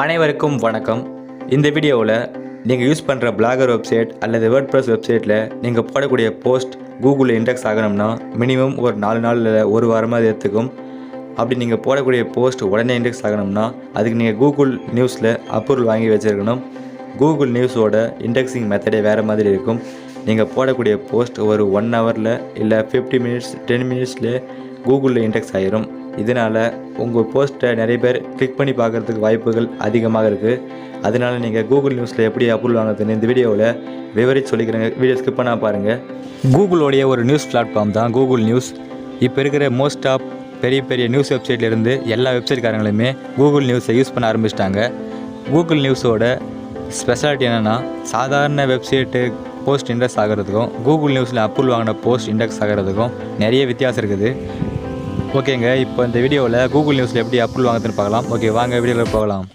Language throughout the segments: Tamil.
அனைவருக்கும் வணக்கம். இந்த வீடியோவில் நீங்கள் யூஸ் பண்ணுற பிளாகர் வெப்சைட் அல்லது வேர்ட்பிரஸ் வெப்சைட்டில் நீங்கள் போடக்கூடிய போஸ்ட் கூகுளில் இண்டெக்ஸ் ஆகணும்னா மினிமம் ஒரு 4 நாள் இல்லை ஒரு வாரமாக அது எடுத்துக்கும். அப்படி நீங்கள் போடக்கூடிய போஸ்ட் உடனே இண்டெக்ஸ் ஆகணும்னா அதுக்கு நீங்கள் கூகுள் நியூஸில் அப்ரூவல் வாங்கி வச்சுருக்கணும். கூகுள் நியூஸோட இண்டெக்ஸிங் மெத்தடே வேறு மாதிரி இருக்கும். நீங்கள் போடக்கூடிய போஸ்ட் ஒரு 1 ஹவரில் இல்லை 50 மினிட்ஸ் 10 மினிட்ஸ்லேயே கூகுளில் இண்டெக்ஸ் ஆகிரும். இதனால் உங்கள் போஸ்ட்டை நிறைய பேர் கிளிக் பண்ணி பார்க்குறதுக்கு வாய்ப்புகள் அதிகமாக இருக்குது. அதனால் நீங்கள் கூகுள் நியூஸில் எப்படி அப்ரூவல் வாங்குறதுன்னு இந்த வீடியோவில் விவரித்து சொல்லிக்கிறேங்க. வீடியோ ஸ்கிப் பண்ணால் பாருங்கள். கூகுளோடைய ஒரு நியூஸ் பிளாட்ஃபார்ம் தான் கூகுள் நியூஸ். இப்போ இருக்கிற மோஸ்ட் ஆஃப் பெரிய பெரிய நியூஸ் வெப்சைட்லேருந்து எல்லா வெப்சைட்காரங்களுமே கூகுள் நியூஸை யூஸ் பண்ண ஆரம்பிச்சிட்டாங்க. கூகுள் நியூஸோட ஸ்பெஷாலிட்டி என்னென்னா, சாதாரண வெப்சைட்டு போஸ்ட் இண்டெக்ஸ் ஆகிறதுக்கும் கூகுள் நியூஸில் அப்ரூவல் வாங்கின போஸ்ட் இண்டெக்ஸ் ஆகிறதுக்கும் நிறைய வித்தியாசம் இருக்குது. ஓகேங்க, இப்போ இந்த வீடியோவில் கூகுள் நியூஸில் எப்படி அப்ரூவல் வாங்குறதுன்னு பார்க்கலாம். ஓகே, வாங்க வீடியோவில் போகலாம்.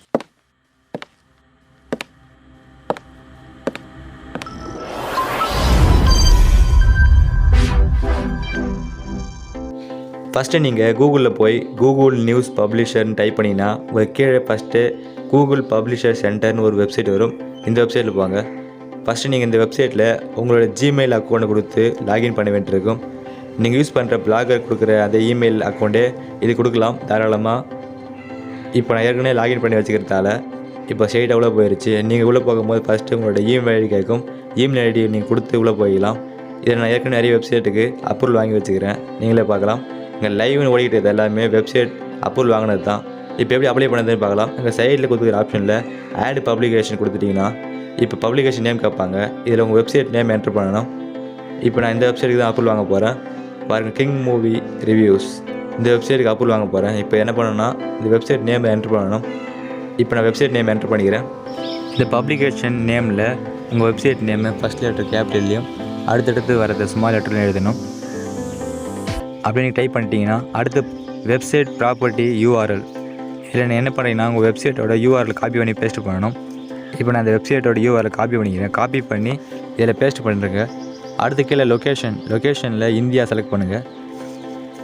ஃபஸ்ட்டு நீங்கள் கூகுளில் போய் கூகுள் நியூஸ் பப்ளிஷர்னு டைப் பண்ணிங்கன்னா உங்களுக்கு கீழே ஃபஸ்ட்டு கூகுள் பப்ளிஷர் சென்டர்னு ஒரு வெப்சைட் வரும். இந்த வெப்சைட்டில் போங்க. ஃபஸ்ட்டு நீங்கள் இந்த வெப்சைட்டில் உங்களோட ஜிமெயில் அக்கௌண்ட்டை கொடுத்து லாகின் பண்ண வேண்டியிருக்கும். நீங்கள் யூஸ் பண்ணுற பிளாகர் கொடுக்குற அந்த இமெயில் அக்கௌண்ட்டே இது கொடுக்கலாம் தாராளமாக. இப்போ நான் ஏற்கனவே லாகின் பண்ணி வச்சுக்கிறதால இப்போ ஸ்ட்ரெயிட்டாக உள்ளே போயிடுச்சு. நீங்கள் உள்ளே போகும்போது ஃபஸ்ட்டு உங்களோட இமெயில் ஐடி கேட்கும். இமெயில் ஐடி நீங்கள் கொடுத்து உள்ளே போயிடலாம். இதை நான் ஏற்கனவே நிறைய வெப்சைட்டுக்கு அப்ரூவல் வாங்கி வச்சுக்கிறேன், நீங்களே பார்க்கலாம். இங்கே லைவ்னு ஓடிக்கிட்டது எல்லாமே வெப்சைட் அப்ரூவல் வாங்கினது தான். இப்போ எப்படி அப்ளை பண்ணதுன்னு பார்க்கலாம். எங்கள் சைடில் கொடுத்துக்கிற ஆப்ஷனில் ஆட் பப்ளிகேஷன் கொடுத்துட்டிங்கன்னா இப்போ பப்ளிகேஷன் நேம் கேட்பாங்க. இதில் உங்கள் வெப்சைட் நேம் என்ட்ரு பண்ணணும். இப்போ நான் இந்த வெப்சைட்டுக்கு தான் அப்ரூவல் வாங்க போகிறேன். பாருங்கள், கிங் மூவி ரிவ்யூஸ். இந்த வெப்சைட்டுக்கு அப்ரூவல் வாங்க போகிறேன். இப்போ என்ன பண்ணணும்னா இந்த வெப்சைட் நேம் என்ட்ரு பண்ணணும். இப்போ நான் வெப்சைட் நேம் என்ட்ரு பண்ணிக்கிறேன். இந்த பப்ளிகேஷன் நேமில் உங்கள் வெப்சைட் நேமு ஃபஸ்ட் லெட்டர் கேபிட்டல்லையும் அடுத்தடுத்து வரது ஸ்மால் லெட்டர்லையும் எழுதணும். அப்படி நீங்கள் டைப் பண்ணிட்டீங்கன்னா அடுத்து வெப்சைட் ப்ராப்பர்ட்டி யூஆர்எல். இதில் நான் என்ன பண்ணுறீங்கன்னா உங்கள் வெப்சைட்டோட யூஆர்எல் காப்பி பண்ணி பேஸ்ட் பண்ணணும். இப்போ நான் அந்த வெப்சைட்டோட யூஆர்எல் காப்பி பண்ணிக்கிறேன். காப்பி பண்ணி இதில் பேஸ்ட் பண்ணுறேங்க. அடுத்து கீழே லொக்கேஷனில் இந்தியா செலக்ட் பண்ணுங்கள்.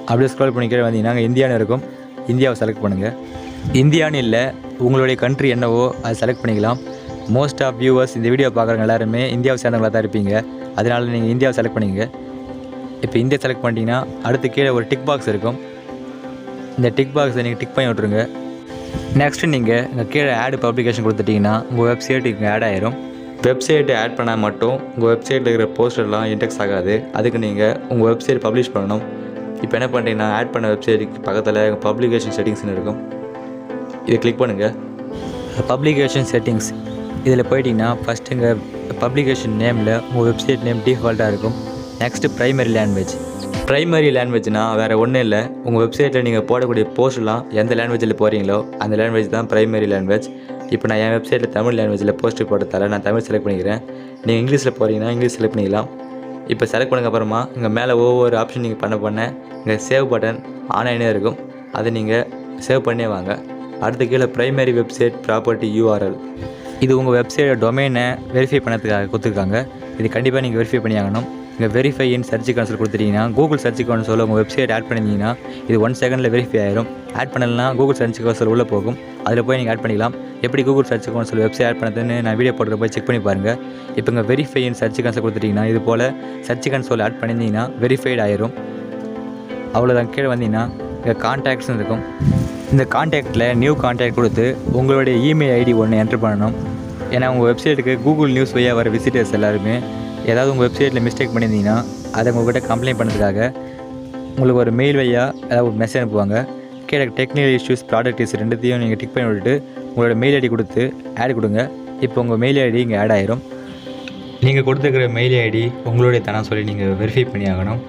அப்படியே ஸ்க்ரோல் பண்ணி கீழே வந்தீங்கன்னா அங்கே இந்தியான்னு இருக்கும். இந்தியாவை செலக்ட் பண்ணுங்கள். இந்தியான்னு இல்லை, உங்களுடைய கண்ட்ரி என்னவோ அதை செலக்ட் பண்ணிக்கலாம். மோஸ்ட் ஆஃப் வியூவர்ஸ் இந்த வீடியோ பார்க்குறவங்க எல்லாருமே இந்தியாவை சேர்ந்தவங்களாக தான் இருப்பீங்க. அதனால் நீங்கள் இந்தியாவை செலக்ட் பண்ணிங்க. இப்போ இந்தியா செலக்ட் பண்ணிட்டீங்கன்னா அடுத்து கீழே ஒரு டிக் பாக்ஸ் இருக்கும். இந்த டிக் பாக்ஸை நீங்கள் டிக் பண்ணி விட்ருங்க. நெக்ஸ்ட்டு நீங்கள் இங்கே கீழே ஆட் பப்ளிகேஷன் கொடுத்துட்டிங்கன்னா உங்கள் வெப்சைட் இங்கே ஆட் ஆயிரும். வெப்சைட்டை ஆட் பண்ணால் மட்டும் உங்கள் வெப்சைட்டில் இருக்கிற போஸ்டர்லாம் இண்டெக்ஸ் ஆகாது. அதுக்கு நீங்கள் உங்கள் வெப்சைட் பப்ளிஷ் பண்ணணும். இப்போ என்ன பண்ணுறீங்கன்னா ஆட் பண்ண வெப்சைட்டுக்கு பக்கத்தில் பப்ளிகேஷன் செட்டிங்ஸ்னு இருக்கும். இதை கிளிக் பண்ணுங்கள். பப்ளிகேஷன் செட்டிங்ஸ் இதில் போயிட்டிங்கன்னா ஃபஸ்ட்டு இங்கே பப்ளிகேஷன் நேமில் உங்கள் வெப்சைட் நேம் டிஃபால்ட்டாக இருக்கும். நெக்ஸ்ட்டு ப்ரைமரி லாங்குவேஜ்னால் வேறு ஒன்றும் இல்லை, உங்கள் வெப்சைட்டில் நீங்கள் போடக்கூடிய போஸ்ட்லாம் எந்த லாங்குவேஜில் போகிறீங்களோ அந்த லாங்குவேஜ் தான் ப்ரைமரி லாங்குவேஜ். இப்போ நான் என் வெப்சைட்டில் தமிழ் லாங்குவேஜில் போஸ்ட் போட்டதால் நான் தமிழ் செலக்ட் பண்ணிக்கிறேன். நீங்கள் இங்கிலீஷில் போகிறீங்கன்னா இங்கிலீஷ் செலக்ட் பண்ணிக்கலாம். இப்போ செலக்ட் பண்ணதுக்கு அப்புறமா இங்கே மேலே ஒவ்வொரு ஆப்ஷன் நீங்கள் பண்ண இங்கே சேவ் பட்டன் ஆன்லைனே இருக்கும். அதை நீங்கள் சேவ் பண்ணே வாங்க. அடுத்து கீழே ப்ரைமரி வெப்சைட் ப்ராப்பர்ட்டி யூஆர்எல். இது உங்கள் வெப்சைட்டோட டொமைனை வெரிஃபை பண்ணதுக்காக கொடுத்துருக்காங்க. இது கண்டிப்பாக நீங்கள் வெரிஃபை பண்ணி ஆகணும். இங்கே வெரிஃபை இன் சர்ச் கன்சோல் கொடுத்துட்டிங்கன்னா கூகுள் சர்ச் கன்சோல் உங்கள் வெப்சைட் ஆட் பண்ணியிருந்தீங்கன்னா இது 1 செகண்டில் வெரிஃபை ஆயிரும். ஆட் பண்ணலன்னா கூகுள் சர்ச் கன்சோல் உள்ளே போகும். அதில் போய் நீங்கள் ஆட் பண்ணிக்கலாம். எப்படி Google search console website add பண்ணதுன்னு நான் வீடியோ போட்டு போய் செக் பண்ணி பாருங்கள். இப்போ இங்கே வெரிஃபை இன் சர்ச் கன்சோல் கொடுத்துட்டிங்கன்னா இது போல் சர்ச் கன்சோல் ஆட் பண்ணியிருந்தீங்கன்னா வெரிஃபைட் ஆயிரும். அவ்வளோதான். கீழே வந்தீங்கன்னா இங்கே கான்டாக்ட்ஸ்னு இருக்கும். இந்த கான்டாக்டில் நியூ கான்டாக்ட் கொடுத்து உங்களுடைய இமெயில் ஐடி ஒன்று என்ட்ரு பண்ணணும். ஏன்னா உங்கள் வெப்சைட்டுக்கு கூகுள் நியூஸ் வழியாக வர விசிட்டர்ஸ் எல்லாருமே ஏதாவது உங்கள் வெப்சைட்டில் மிஸ்டேக் பண்ணியிருந்தீங்கன்னா அதை உங்கள்கிட்ட கம்ப்ளைண்ட் பண்ணுறதுக்காக உங்களுக்கு ஒரு மெயில் வழியாக ஏதாவது ஒரு மெசேஜ் அனுப்புவாங்க. கீழே டெக்னிக்கல் இஷ்யூஸ் ப்ராடக்ட் இஷ்யூஸ் ரெண்டுத்தையும் நீங்கள் டிக் பண்ணி விட்டுட்டு உங்களோட மெயில் ஐடி கொடுத்து ஆட் கொடுங்க. இப்போ உங்கள் மெயில் ஐடி இங்கே ஆட் ஆயிரும். நீங்கள் கொடுத்துருக்கிற மெயில் ஐடி உங்களுடைய தானே சொல்லி நீங்கள் வெரிஃபை பண்ணி ஆகணும்.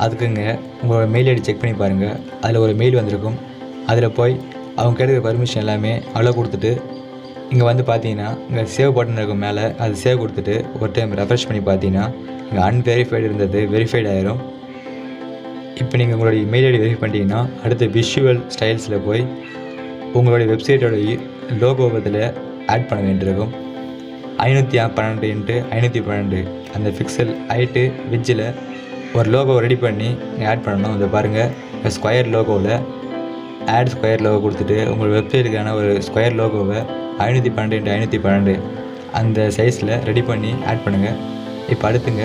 அதுக்குங்க உங்களோட மெயில் ஐடி செக் பண்ணி பாருங்கள். அதில் ஒரு மெயில் வந்திருக்கும். அதில் போய் அவங்க கேட்குற பர்மிஷன் எல்லாமே அலோ கொடுத்துட்டு இங்கே வந்து பார்த்தீங்கன்னா இங்கே சேவ் பட்டன் இருக்கும் மேலே, அது சேவ் கொடுத்துட்டு ஒரு டைம் ரெஃப்ரெஷ் பண்ணி பார்த்தீங்கன்னா இங்கே அன்வெரிஃபைடு இருந்தது வெரிஃபைட் ஆயிரும். இப்போ நீங்கள் உங்களுடைய மெயில் ஐடி வெரிஃபை பண்ணிட்டீங்கன்னா அடுத்து விஷுவல் ஸ்டைல்ஸில் போய் உங்களுடைய வெப்சைட்டோட லோகோ இதில் ஆட் பண்ண வேண்டியிருக்கும். 512 × 512 அந்த பிக்சல் ஹைட்டு விட்ஜில் ஒரு லோகோ ரெடி பண்ணி ஆட் பண்ணணும். இதை பாருங்கள், ஸ்கொயர் லோகோவில் ஆட் ஸ்கொயர் லோகோ கொடுத்துட்டு உங்கள் வெப்சைட்டுக்கான ஒரு ஸ்கொயர் லோகோவை 512x512 அந்த சைஸில் ரெடி பண்ணி ஆட் பண்ணுங்கள். இப்போ அடுத்துங்க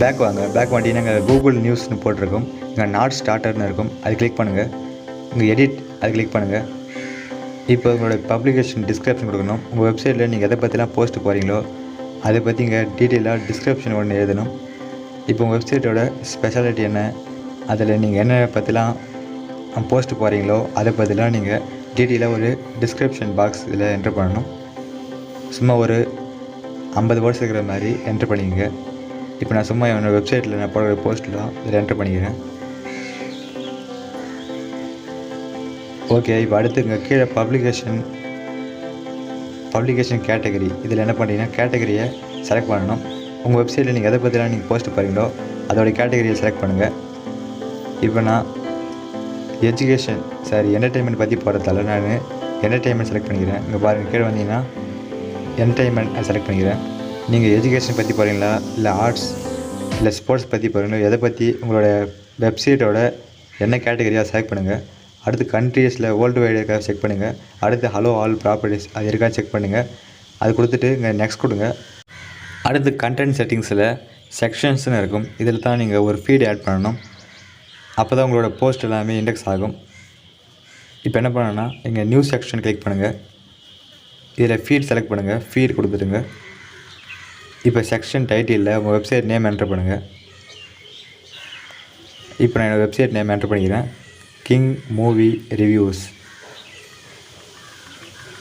பேக் வந்துட்டீங்கன்னா இங்கே கூகுள் நியூஸ்னு போட்டிருக்கும். இங்கே நாட் ஸ்டார்டர்னு இருக்கும், அது கிளிக் பண்ணுங்கள். இங்கே எடிட் அது கிளிக் பண்ணுங்கள். இப்போ உங்களோட பப்ளிகேஷன் டிஸ்கிரிப்ஷன் கொடுக்கணும். உங்கள் வெப்சைட்டில் நீங்கள் எதை பற்றிலாம் போஸ்ட் போகிறீங்களோ அதை பற்றி இங்கே டீட்டெயிலாக டிஸ்கிரிப்ஷன் ஒன்று எழுதணும். இப்போ உங்கள் வெப்சைட்டோட ஸ்பெஷாலிட்டி என்ன, அதில் நீங்கள் என்ன பற்றிலாம் போஸ்ட் போகிறீங்களோ அதை பற்றிலாம் நீங்கள் டீட்டெயிலாக ஒரு டிஸ்கிரிப்ஷன் பாக்ஸ் இதில் என்ட்ரு பண்ணணும். சும்மா ஒரு 50 வேர்ட்ஸ் இருக்கிற மாதிரி என்ட்ரு பண்ணிக்கங்க. இப்போ நான் சும்மா என்னோடய வெப்சைட்டில் நான் போடுற போஸ்ட்லாம் இதில் என்ட்ரு பண்ணிக்கிறேன். ஓகே, இப்போ அடுத்து இங்கே கீழே பப்ளிகேஷன் கேட்டகரி இதில் என்ன பண்ணுறீங்கன்னா கேட்டகரியை செலக்ட் பண்ணணும். உங்கள் வெப்சைட்டில் நீங்கள் எதை பற்றிலாம் நீங்கள் போஸ்ட் போகிறீங்களோ அதோடய கேட்டகரியை செலக்ட் பண்ணுங்கள். இப்போ நான் என்டர்டெயின்மெண்ட் பற்றி போகிறதால நான் என்டர்டெயின்மெண்ட் செலக்ட் பண்ணிக்கிறேன். இங்கே பாருங்கள், கீழே வந்தீங்கன்னா என்டர்டெயின்மெண்ட் செலக்ட் பண்ணிக்கிறேன். நீங்கள் எஜுகேஷன் பற்றி போகிறீங்களா, இல்லை ஆர்ட்ஸ், இல்லை ஸ்போர்ட்ஸ் பற்றி போகிறீங்களோ எதை பற்றி உங்களோட வெப்சைட்டோட என்ன கேட்டகரியாக செலக்ட் பண்ணுங்கள். அடுத்து கண்ட்ரீஸில் வேர்ல்டு வைடு இருக்கா செக் பண்ணுங்கள். அடுத்து ஹலோ ஆல் ப்ராப்பர்ட்டிஸ் அது இருக்கா செக் பண்ணுங்கள். அது கொடுத்துட்டு இங்கே நெக்ஸ்ட் கொடுங்க. அடுத்து கண்டென்ட் செட்டிங்ஸில் செக்ஷன்ஸ்னு இருக்கும், இதில் தான் நீங்கள் ஒரு ஃபீட் ஆட் பண்ணணும். அப்போ தான் உங்களோட போஸ்ட் எல்லாமே இண்டெக்ஸ் ஆகும். இப்போ என்ன பண்ணணும்னா இங்கே நியூஸ் செக்ஷன் கிளிக் பண்ணுங்கள். இதில் ஃபீட் செலக்ட் பண்ணுங்கள், ஃபீட் கொடுத்துட்டுங்க. இப்போ செக்ஷன் டைட்டிலில் உங்கள் வெப்சைட் நேம் என்ட்ரு பண்ணுங்கள். இப்போ நான் என்னோடய வெப்சைட் நேம் என்ட்ரு பண்ணிக்கிறேன். King movie reviews.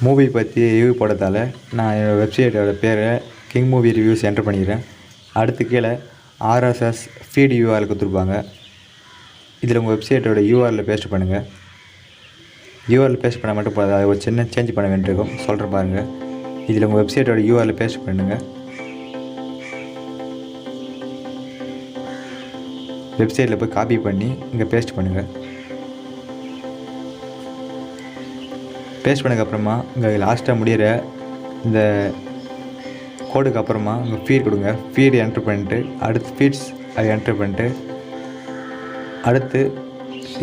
மூவி பற்றி ரிவ்யூ போடுறதால நான் என்னோடய வெப்சைட்டோட பேரை கிங் மூவி ரிவ்யூஸ் என்ட்ரு பண்ணிக்கிறேன். அடுத்து கீழே RSS ஃபீட் URL கொடுத்துருப்பாங்க. இதில் உங்கள் வெப்சைட்டோட URL பேஸ்ட் பண்ணுங்கள். URL பேஸ்ட் பண்ண மட்டும் போதாது, அதை ஒரு சின்ன சேஞ்ச் பண்ண வேண்டியிருக்கும், சொல்கிறேன் பாருங்கள். இதில் உங்கள் வெப்சைட்டோட URL பேஸ்ட் பண்ணுங்கள். வெப்சைட்டில் போய் காப்பி பண்ணி இங்கே பேஸ்ட் பண்ணுங்கள். பேஸ்ட் பண்ணதுக்கப்புறமா இங்கே லாஸ்ட்டாக முடிகிற இந்த கோடுக்கு அப்புறமா இங்கே ஃபீட் கொடுங்க. ஃபீட் என்ட்ரு பண்ணிட்டு அடுத்து ஃபீட்ஸ் அதை என்ட்ரு பண்ணிட்டு அடுத்து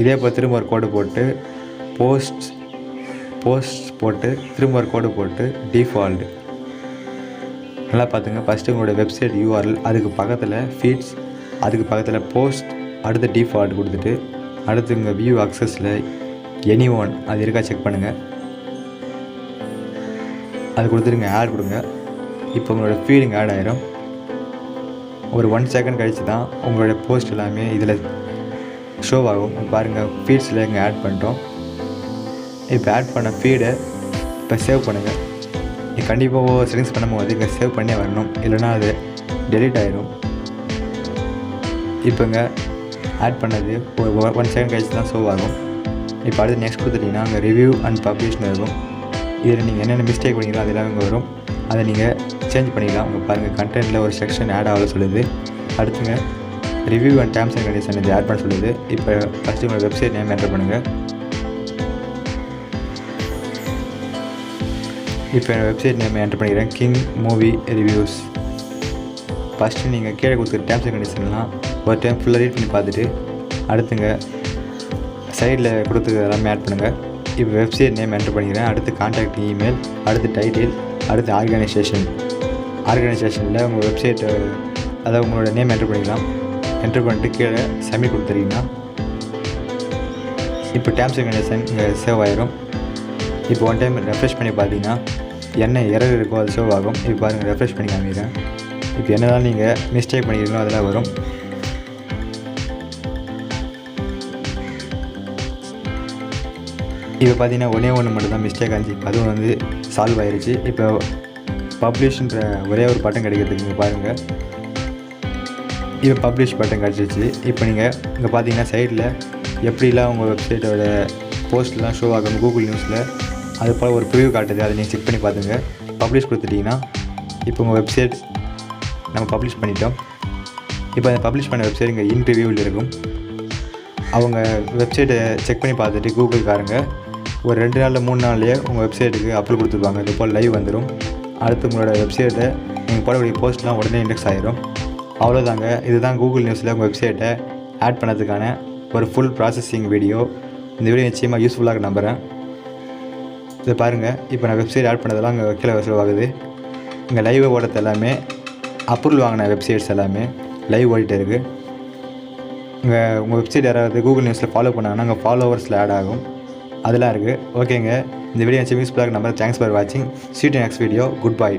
இதே போல் திரும்ப ஒரு கோடு போட்டு போஸ்ட் போட்டு திரும்ப ஒரு கோடு போட்டு டிஃபால்ட். நல்லா பார்த்துங்க, ஃபஸ்ட்டு உங்களோட வெப்சைட் URL, அதுக்கு பக்கத்தில் ஃபீட்ஸ், அதுக்கு பக்கத்தில் போஸ்ட், அடுத்து டிஃபால்ட் கொடுத்துட்டு அடுத்து இங்கே வியூ அக்சஸில் anyone அது இருக்கா செக் பண்ணுங்கள். அது கொடுத்துருங்க, ஆட் கொடுங்க. இப்போ உங்களோட ஃபீடிங் ஆட் ஆகிரும். ஒரு 1 செகண்ட் கழித்து தான் உங்களோட போஸ்ட் எல்லாமே இதில் ஷோ ஆகும். பாருங்கள், ஃபீட்ஸில் இங்கே ஆட் பண்ணிட்டோம். இப்போ ஆட் பண்ண ஃபீடை இப்போ சேவ் பண்ணுங்கள். நீ கண்டிப்பாக செட்டிங்ஸ் பண்ணும்போது இங்கே சேவ் பண்ணி வரணும், இல்லைனா அது டெலீட் ஆகிடும். இப்போ இங்கே ஆட் பண்ணது ஒரு 1 செகண்ட் கழிச்சு தான் ஷோ ஆகும். இப்போ அடுத்து நெக்ஸ்ட் கொடுத்துட்டிங்கன்னா அங்கே ரிவ்யூ அண்ட் பப்ளிஷ்னு இருக்கும். இதில் நீங்கள் என்னென்ன மிஸ்டேக் பண்ணிங்களோ அது எல்லாமே இங்கே வரும், அதை நீங்கள் சேஞ்ச் பண்ணிக்கலாம். உங்கள் பாருங்கள், கண்டென்ட்டில் ஒரு செக்ஷன் ஆட் ஆகல சொல்லுது. அடுத்துங்க review and terms and condition இது ஆட் பண்ண சொல்லுது. இப்போ ஃபஸ்ட்டு உங்கள் வெப்சைட் நேம் என்டர் பண்ணுங்கள். இப்போ என்னோடய வெப்சைட் நேம் என்டர் பண்ணிக்கிறேன், கிங் மூவி ரிவ்யூஸ். ஃபஸ்ட்டு நீங்கள் கீழே கொடுத்துருக்க டேர்ம்ஸ் அண்ட் கண்டிஷன்லாம் ஒரு டைம் ஃபுல்லாக ரீட் பண்ணி பார்த்துட்டு அடுத்துங்க சைடில் கொடுத்துருக்க எல்லாமே ஆட் பண்ணுங்கள். இப்போ வெப்சைட் நேம் என்ட்ரு பண்ணிக்கிறேன். அடுத்து கான்டாக்ட் இமெயில், அடுத்து டைட்டில், அடுத்து ஆர்கனைசேஷனில் உங்கள் வெப்சைட் அதாவது உங்களோட நேம் என்ட்ரு பண்ணிக்கலாம். என்ட்ரு பண்ணிட்டு கீழே சப்மிட் கொடுத்துருக்கீங்கன்னா இப்போ டேர்ம்ஸ் அண்ட் கண்டிஷன் இங்கே சேவ் ஆகிரும். இப்போ 1 டைம் ரெஃப்ரெஷ் பண்ணி பார்த்தீங்கன்னா என்ன எரர் இருக்கோ அது சேவ் ஆகும். இப்போ பாருங்கள், ரெஃப்ரெஷ் பண்ணி காமிக்கிறேன். இப்போ என்னதான் நீங்கள் மிஸ்டேக் பண்ணிக்கிறீங்களோ அதெல்லாம் வரும். இப்போ பார்த்தீங்கன்னா ஒன்று மட்டும் தான் மிஸ்டேக் ஆச்சு, அதுவும் வந்து சால்வ் ஆகிருச்சு. இப்போ பப்ளிஷ்ன்ற ஒரே ஒரு பட்டன் கிடைக்கிறதுக்கு இங்கே பாருங்கள், இப்போ பப்ளிஷ் பட்டன் கிடச்சிச்சு. இப்போ நீங்கள் இங்கே பார்த்தீங்கன்னா சைடில் எப்படிலாம் உங்கள் வெப்சைட்டோட போஸ்ட்லாம் ஷோ ஆகும் கூகுள் நியூஸில், அது போல் ஒரு ப்ரிவ்யூ காட்டுது, அதை நீங்கள் செக் பண்ணி பார்த்துங்க. பப்ளிஷ் கொடுத்துட்டிங்கன்னா இப்போ உங்கள் வெப்சைட் நம்ம பப்ளிஷ் பண்ணிட்டோம். இப்போ அந்த பப்ளிஷ் பண்ண வெப்சைட் இங்கே இன் ரிவ்யூவில் இருக்கும். அவங்க வெப்சைட்டை செக் பண்ணி பார்த்துட்டு கூகுள்காரங்க ஒரு 2 நாளில் 3 நாள்லேயே உங்கள் வெப்சைட்டுக்கு அப்லோட் கொடுத்துருப்பாங்க. இது போல் லைவ் வந்துடும். அடுத்து உங்களோட வெப்சைட்டை நீங்கள் போடக்கூடிய போஸ்ட்லாம் உடனே இண்டெக்ஸ் ஆகிடும். அவ்வளோதாங்க. இதுதான் கூகுள் நியூஸில் உங்கள் வெப்சைட்டை ஆட் பண்ணதுக்கான ஒரு ஃபுல் ப்ராசஸிங் வீடியோ. இந்த வீடியோ நிச்சயமாக யூஸ்ஃபுல்லாக நம்புகிறேன். இதை பாருங்கள். இப்போ நான் வெப்சைட் ஆட் பண்ணதெல்லாம் அங்கே கீழே ஆகுது. இங்கே லைவ் ஓடுறது எல்லாமே அப்ரூவல் வாங்கின வெப்சைட்ஸ் எல்லாமே லைவ் ஓடிட்டு இருக்குது. இங்கே உங்கள் வெப்சைட் யாராவது கூகுள் நியூஸில் ஃபாலோ பண்ணாங்கன்னா அங்கே ஃபாலோவர்ஸில் ஆட் ஆகும், அதெல்லாம் இருக்குது. ஓகேங்க, இந்த வீடியோ யூஸ்ஃபுல்லாக நம்பர். தேங்க்ஸ் ஃபார் வாட்சிங். See you in next video. Goodbye.